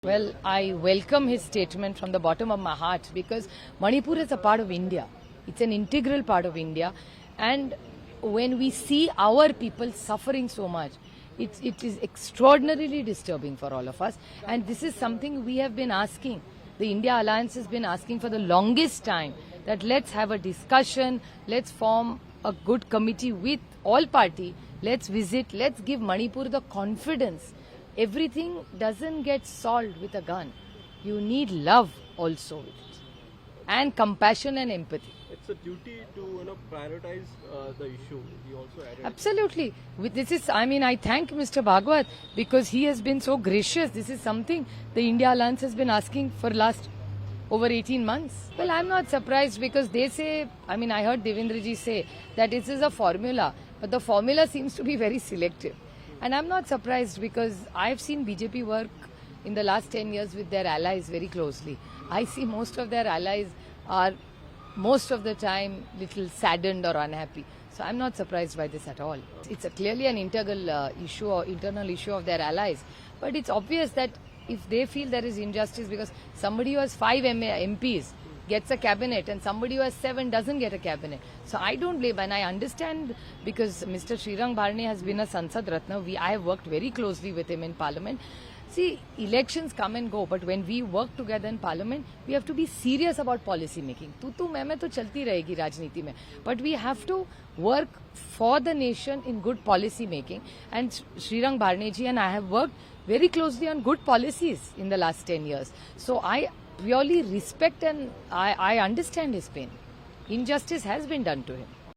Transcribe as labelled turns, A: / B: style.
A: Well, I welcome his statement from the bottom of my heart because Manipur is a part of India. It's an integral part of India. And when we see our people suffering so much, it is extraordinarily disturbing for all of us. And this is something we have been asking. The India Alliance has been asking for the longest time that let's have a discussion, let's form a good committee with all party, let's visit, let's give Manipur the confidence. Everything doesn't get solved with a gun. You need love also with it. And compassion and empathy.
B: It's a duty to prioritize the issue. He also added.
A: Absolutely. I thank Mr. Bhagwat because he has been so gracious. This is something the India Alliance has been asking for last over 18 months. Well, I'm not surprised because they say, I heard Devendraji say that this is a formula, but the formula seems to be very selective. And I'm not surprised because I've seen BJP work in the last 10 years with their allies very closely. I see most of their allies are most of the time little saddened or unhappy. So I'm not surprised by this at all. It's clearly an integral issue or internal issue of their allies. But it's obvious that if they feel there is injustice because somebody who has 5 MPs gets a cabinet and somebody who has 7 doesn't get a cabinet. So I don't blame, and I understand because Mr. Srirang Bharane has been a Sansad Ratna. I have worked very closely with him in Parliament. See, elections come and go, but when we work together in Parliament, we have to be serious about policy making. Tu main to chalti rahegi rajniti mein. But we have to work for the nation in good policy making. And Srirang Bharane ji and I have worked very closely on good policies in the last 10 years. So I really respect and I understand his pain. Injustice has been done to him.